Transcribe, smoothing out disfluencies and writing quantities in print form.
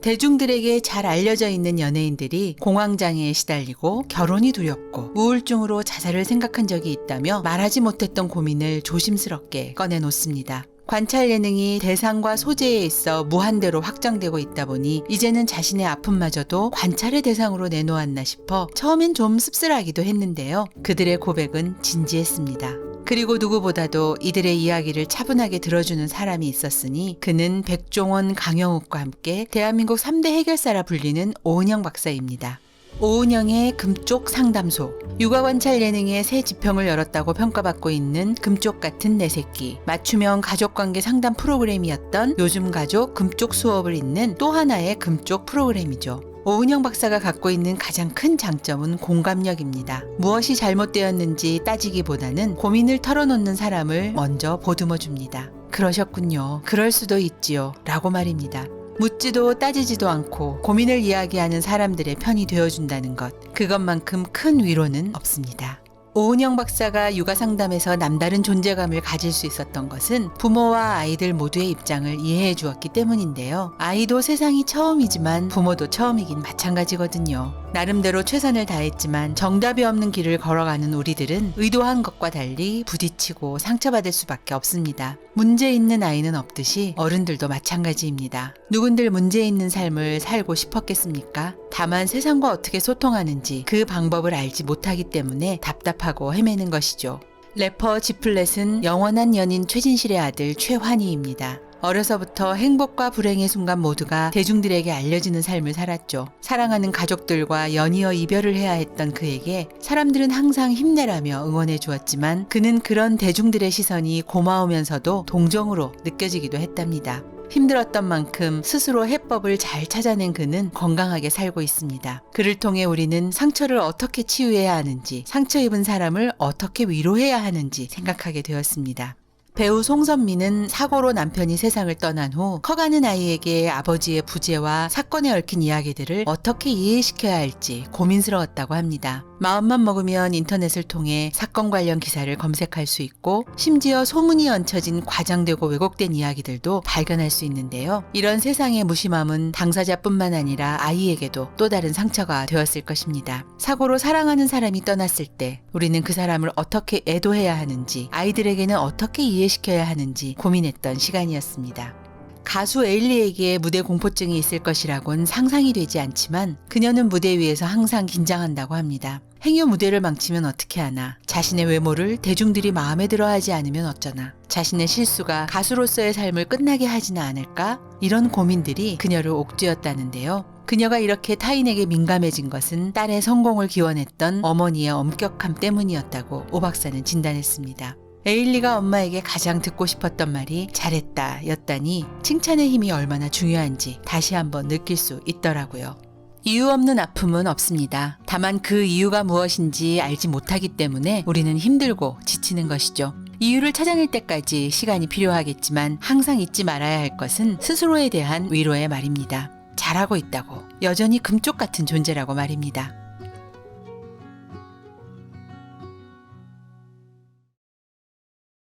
대중들에게 잘 알려져 있는 연예인들이 공황장애에 시달리고 결혼이 두렵고 우울증으로 자살을 생각한 적이 있다며 말하지 못했던 고민을 조심스럽게 꺼내놓습니다. 관찰 예능이 대상과 소재에 있어 무한대로 확장되고 있다 보니 이제는 자신의 아픔마저도 관찰의 대상으로 내놓았나 싶어 처음엔 좀 씁쓸하기도 했는데요. 그들의 고백은 진지했습니다. 그리고 누구보다도 이들의 이야기를 차분하게 들어주는 사람이 있었으니 그는 백종원, 강영욱과 함께 대한민국 3대 해결사라 불리는 오은영 박사입니다. 오은영의 금쪽 상담소, 육아관찰 예능의 새 지평을 열었다고 평가받고 있는 금쪽 같은 내 새끼, 맞춤형 가족관계 상담 프로그램이었던 요즘 가족 금쪽 수업을 잇는 또 하나의 금쪽 프로그램이죠. 오은영 박사가 갖고 있는 가장 큰 장점은 공감력입니다. 무엇이 잘못되었는지 따지기보다는 고민을 털어놓는 사람을 먼저 보듬어 줍니다. 그러셨군요. 그럴 수도 있지요. 라고 말입니다. 묻지도 따지지도 않고 고민을 이야기하는 사람들의 편이 되어준다는 것, 그것만큼 큰 위로는 없습니다. 오은영 박사가 육아 상담에서 남다른 존재감을 가질 수 있었던 것은 부모와 아이들 모두의 입장을 이해해 주었기 때문인데요. 아이도 세상이 처음이지만 부모도 처음이긴 마찬가지거든요. 나름대로 최선을 다했지만 정답이 없는 길을 걸어가는 우리들은 의도한 것과 달리 부딪히고 상처받을 수밖에 없습니다. 문제 있는 아이는 없듯이 어른들도 마찬가지입니다. 누군들 문제 있는 삶을 살고 싶었겠습니까? 다만 세상과 어떻게 소통하는지 그 방법을 알지 못하기 때문에 답답하고 헤매는 것이죠. 래퍼 지플렛은 영원한 연인 최진실의 아들 최환희입니다. 어려서부터 행복과 불행의 순간 모두가 대중들에게 알려지는 삶을 살았죠. 사랑하는 가족들과 연이어 이별을 해야 했던 그에게 사람들은 항상 힘내라며 응원해 주었지만 그는 그런 대중들의 시선이 고마우면서도 동정으로 느껴지기도 했답니다. 힘들었던 만큼 스스로 해법을 잘 찾아낸 그는 건강하게 살고 있습니다. 그를 통해 우리는 상처를 어떻게 치유해야 하는지, 상처 입은 사람을 어떻게 위로해야 하는지 생각하게 되었습니다. 배우 송선미는 사고로 남편이 세상을 떠난 후 커가는 아이에게 아버지의 부재와 사건에 얽힌 이야기들을 어떻게 이해시켜야 할지 고민스러웠다고 합니다. 마음만 먹으면 인터넷을 통해 사건 관련 기사를 검색할 수 있고 심지어 소문이 얹혀진 과장되고 왜곡된 이야기들도 발견할 수 있는데요. 이런 세상의 무심함은 당사자뿐만 아니라 아이에게도 또 다른 상처가 되었을 것입니다. 사고로 사랑하는 사람이 떠났을 때 우리는 그 사람을 어떻게 애도해야 하는지, 아이들에게는 어떻게 이해시켜야 하는지 고민했던 시간이었습니다. 가수 에일리에게 무대 공포증이 있을 것이라곤 상상이 되지 않지만 그녀는 무대 위에서 항상 긴장한다고 합니다. 행여 무대를 망치면 어떻게 하나, 자신의 외모를 대중들이 마음에 들어하지 않으면 어쩌나, 자신의 실수가 가수로서의 삶을 끝나게 하지는 않을까? 이런 고민들이 그녀를 옥죄었다는데요. 그녀가 이렇게 타인에게 민감해진 것은 딸의 성공을 기원했던 어머니의 엄격함 때문이었다고 오 박사는 진단했습니다. 에일리가 엄마에게 가장 듣고 싶었던 말이 잘했다 였다니 칭찬의 힘이 얼마나 중요한지 다시 한번 느낄 수 있더라고요. 이유 없는 아픔은 없습니다. 다만 그 이유가 무엇인지 알지 못하기 때문에 우리는 힘들고 지치는 것이죠. 이유를 찾아낼 때까지 시간이 필요하겠지만 항상 잊지 말아야 할 것은 스스로에 대한 위로의 말입니다. 잘하고 있다고, 여전히 금쪽 같은 존재라고 말입니다.